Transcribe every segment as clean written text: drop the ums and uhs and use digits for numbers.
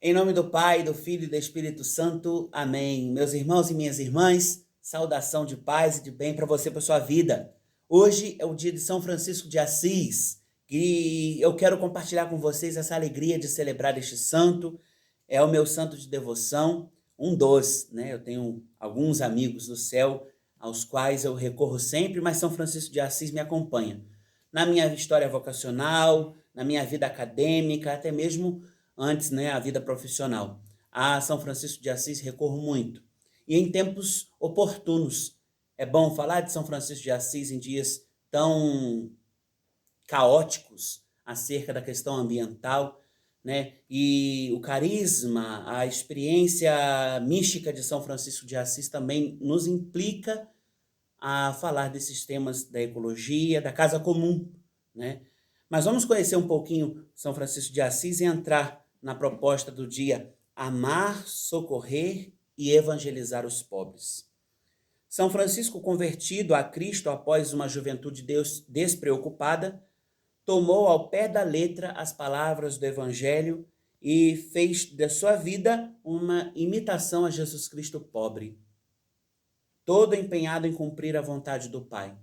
Em nome do Pai, do Filho e do Espírito Santo. Amém. Meus irmãos e minhas irmãs, saudação de paz e de bem para você, para sua vida. Hoje é o dia de São Francisco de Assis e eu quero compartilhar com vocês essa alegria de celebrar este santo. É o meu santo de devoção, um dos, né? Eu tenho alguns amigos do céu aos quais eu recorro sempre, mas São Francisco de Assis me acompanha na minha história vocacional, na minha vida acadêmica, até mesmo antes, né, a vida profissional. A São Francisco de Assis recorro muito. E em tempos oportunos. É bom falar de São Francisco de Assis em dias tão caóticos acerca da questão ambiental, né? E o carisma, a experiência mística de São Francisco de Assis também nos implica a falar desses temas da ecologia, da casa comum, né? Mas vamos conhecer um pouquinho São Francisco de Assis e entrar na proposta do dia: amar, socorrer e evangelizar os pobres. São Francisco, convertido a Cristo após uma juventude despreocupada, tomou ao pé da letra as palavras do Evangelho e fez da sua vida uma imitação a Jesus Cristo pobre, todo empenhado em cumprir a vontade do Pai.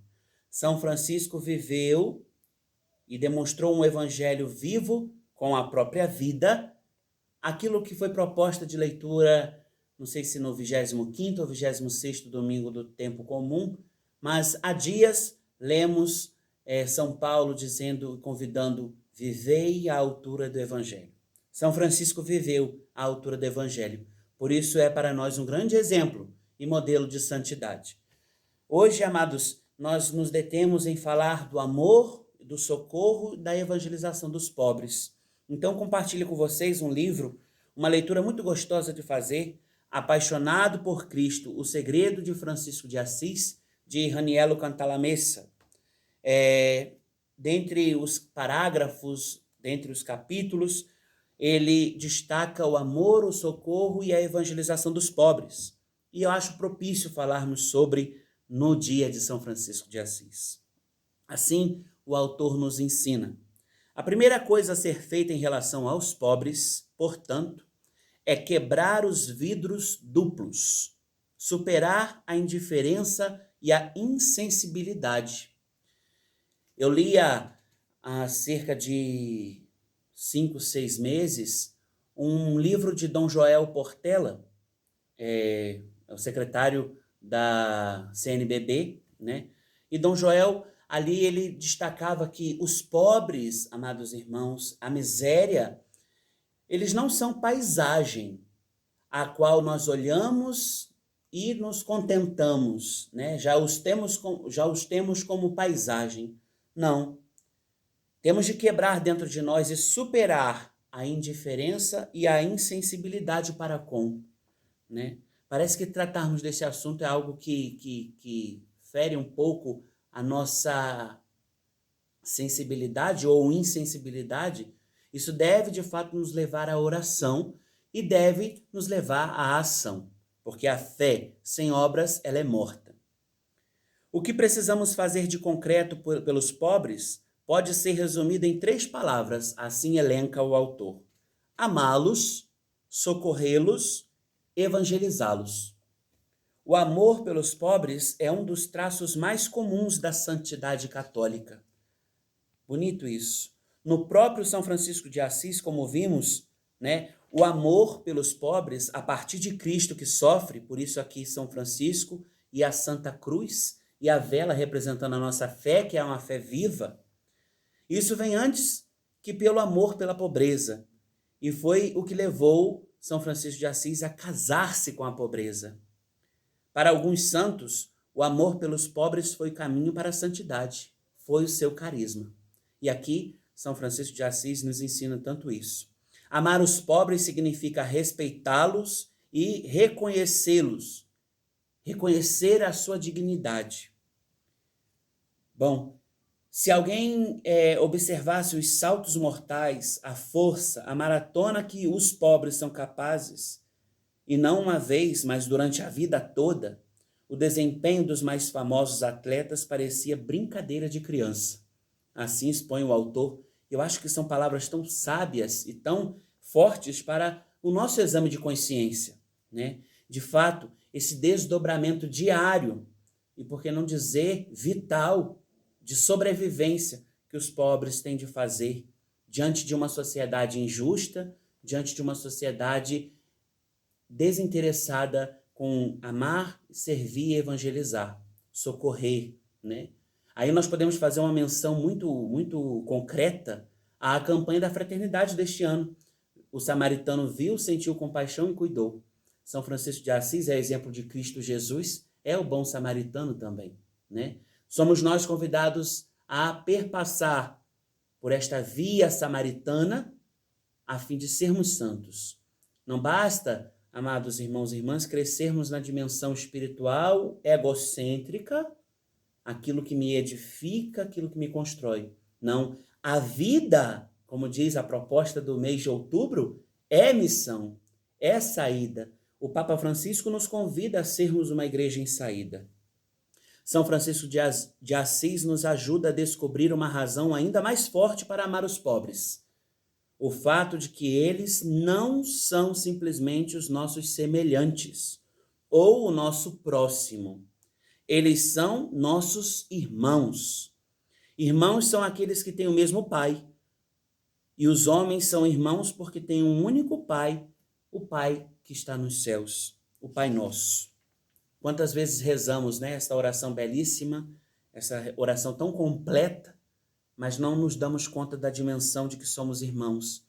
São Francisco viveu e demonstrou um evangelho vivo com a própria vida, aquilo que foi proposta de leitura, não sei se no 25º ou 26º domingo do tempo comum, mas há dias lemos São Paulo dizendo, convidando: vivei à altura do evangelho. São Francisco viveu à altura do evangelho. Por isso é para nós um grande exemplo e modelo de santidade. Hoje, amados, nós nos detemos em falar do amor, do socorro e da evangelização dos pobres. Então, compartilho com vocês um livro, uma leitura muito gostosa de fazer, Apaixonado por Cristo, o segredo de Francisco de Assis, de Raniero Cantalamessa. Dentre os parágrafos, dentre os capítulos, ele destaca o amor, o socorro e a evangelização dos pobres. E eu acho propício falarmos sobre no dia de São Francisco de Assis. Assim, o autor nos ensina: a primeira coisa a ser feita em relação aos pobres, portanto, é quebrar os vidros duplos, superar a indiferença e a insensibilidade. Eu li há cerca de 5, 6 meses um livro de Dom Joel Portela, o secretário da CNBB, né? E Dom Joel, ali ele destacava que os pobres, amados irmãos, a miséria, eles não são paisagem a qual nós olhamos e nos contentamos, né? Já os temos como paisagem. Não. Temos de quebrar dentro de nós e superar a indiferença e a insensibilidade para com, né? Parece que tratarmos desse assunto é algo que fere um pouco a nossa sensibilidade ou insensibilidade. Isso deve, de fato, nos levar à oração e deve nos levar à ação, porque a fé sem obras, ela é morta. O que precisamos fazer de concreto pelos pobres pode ser resumido em 3 palavras, assim elenca o autor: amá-los, socorrê-los, evangelizá-los. O amor pelos pobres é um dos traços mais comuns da santidade católica. Bonito isso. No próprio São Francisco de Assis, como vimos, né, o amor pelos pobres, a partir de Cristo que sofre, por isso aqui São Francisco e a Santa Cruz, e a vela representando a nossa fé, que é uma fé viva, isso vem antes que pelo amor pela pobreza. E foi o que levou São Francisco de Assis a casar-se com a pobreza. Para alguns santos, o amor pelos pobres foi caminho para a santidade, foi o seu carisma. E aqui, São Francisco de Assis nos ensina tanto isso. Amar os pobres significa respeitá-los e reconhecê-los, reconhecer a sua dignidade. Bom, se alguém observasse os saltos mortais, a força, a maratona que os pobres são capazes, e não uma vez, mas durante a vida toda, o desempenho dos mais famosos atletas parecia brincadeira de criança. Assim expõe o autor. Eu acho que são palavras tão sábias e tão fortes para o nosso exame de consciência, né? De fato, esse desdobramento diário, e por que não dizer vital, de sobrevivência que os pobres têm de fazer diante de uma sociedade injusta, diante de uma sociedade desinteressada com amar, servir e evangelizar, socorrer, né? Aí nós podemos fazer uma menção muito concreta à campanha da fraternidade deste ano. O samaritano viu, sentiu compaixão e cuidou. São Francisco de Assis é exemplo de Cristo Jesus, é o bom samaritano também, né? Somos nós convidados a perpassar por esta via samaritana a fim de sermos santos. Não basta, amados irmãos e irmãs, crescermos na dimensão espiritual egocêntrica, aquilo que me edifica, aquilo que me constrói. Não, a vida, como diz a proposta do mês de outubro, é missão, é saída. O Papa Francisco nos convida a sermos uma igreja em saída. São Francisco de Assis nos ajuda a descobrir uma razão ainda mais forte para amar os pobres. O fato de que eles não são simplesmente os nossos semelhantes ou o nosso próximo. Eles são nossos irmãos. Irmãos são aqueles que têm o mesmo pai. E os homens são irmãos porque têm um único pai, o Pai que está nos céus, o Pai Nosso. Quantas vezes rezamos, né, essa oração belíssima, essa oração tão completa, mas não nos damos conta da dimensão de que somos irmãos.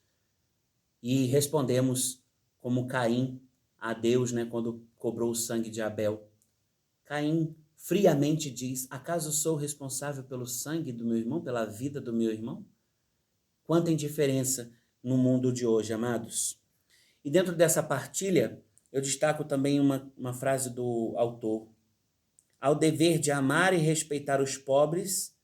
E respondemos como Caim a Deus, né, quando cobrou o sangue de Abel. Caim friamente diz: acaso sou responsável pelo sangue do meu irmão, pela vida do meu irmão? Quanta indiferença no mundo de hoje, amados. E dentro dessa partilha, eu destaco também uma frase do autor. Ao dever de amar e respeitar os pobres,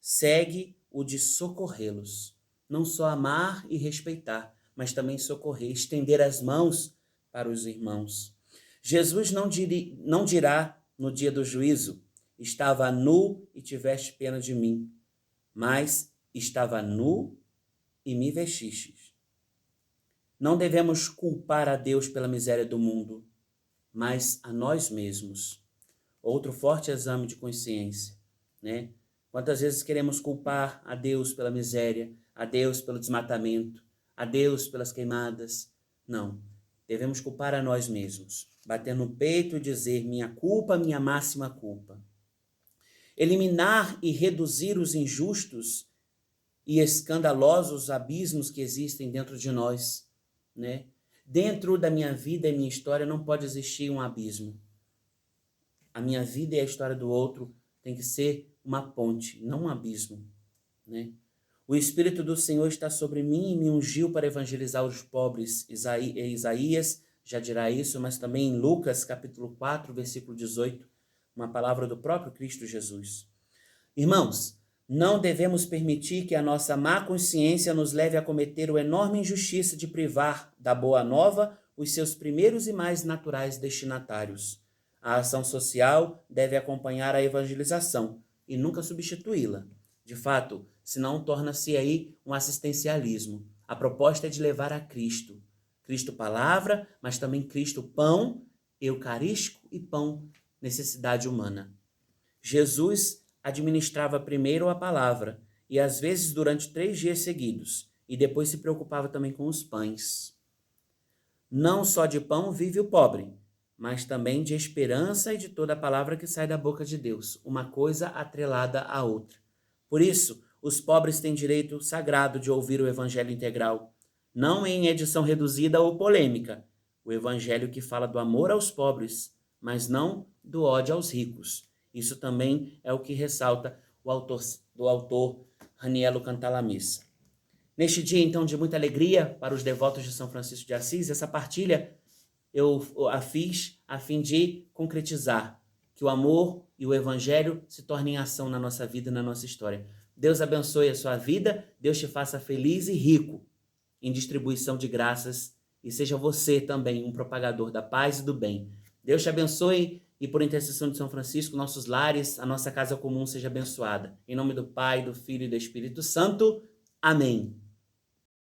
segue o de socorrê-los. Não só amar e respeitar, mas também socorrer, estender as mãos para os irmãos. Jesus não dirá no dia do juízo: estava nu e tiveste pena de mim, mas estava nu e me vestistes. Não devemos culpar a Deus pela miséria do mundo, mas a nós mesmos. Outro forte exame de consciência, né? Quantas vezes queremos culpar a Deus pela miséria, a Deus pelo desmatamento, a Deus pelas queimadas? Não, devemos culpar a nós mesmos, bater no peito e dizer: minha culpa, minha máxima culpa. Eliminar e reduzir os injustos e escandalosos abismos que existem dentro de nós, né? Dentro da minha vida e minha história não pode existir um abismo. A minha vida e a história do outro tem que ser uma ponte, não um abismo, né? O Espírito do Senhor está sobre mim e me ungiu para evangelizar os pobres. Isaías já dirá isso, mas também em Lucas, capítulo 4, versículo 18, uma palavra do próprio Cristo Jesus. Irmãos, não devemos permitir que a nossa má consciência nos leve a cometer a enorme injustiça de privar da boa nova os seus primeiros e mais naturais destinatários. A ação social deve acompanhar a evangelização e nunca substituí-la. De fato, senão torna-se aí um assistencialismo. A proposta é de levar a Cristo. Cristo palavra, mas também Cristo pão, eucarístico e pão, necessidade humana. Jesus administrava primeiro a palavra, e às vezes durante 3 dias seguidos, e depois se preocupava também com os pães. Não só de pão vive o pobre, mas também de esperança e de toda a palavra que sai da boca de Deus, uma coisa atrelada à outra. Por isso, os pobres têm direito sagrado de ouvir o evangelho integral, não em edição reduzida ou polêmica, o evangelho que fala do amor aos pobres, mas não do ódio aos ricos. Isso também é o que ressalta o autor Raniero Cantalamessa. Neste dia, então, de muita alegria para os devotos de São Francisco de Assis, essa partilha eu a fiz a fim de concretizar que o amor e o evangelho se tornem ação na nossa vida e na nossa história. Deus abençoe a sua vida, Deus te faça feliz e rico em distribuição de graças e seja você também um propagador da paz e do bem. Deus te abençoe e por intercessão de São Francisco, nossos lares, a nossa casa comum seja abençoada. Em nome do Pai, do Filho e do Espírito Santo. Amém.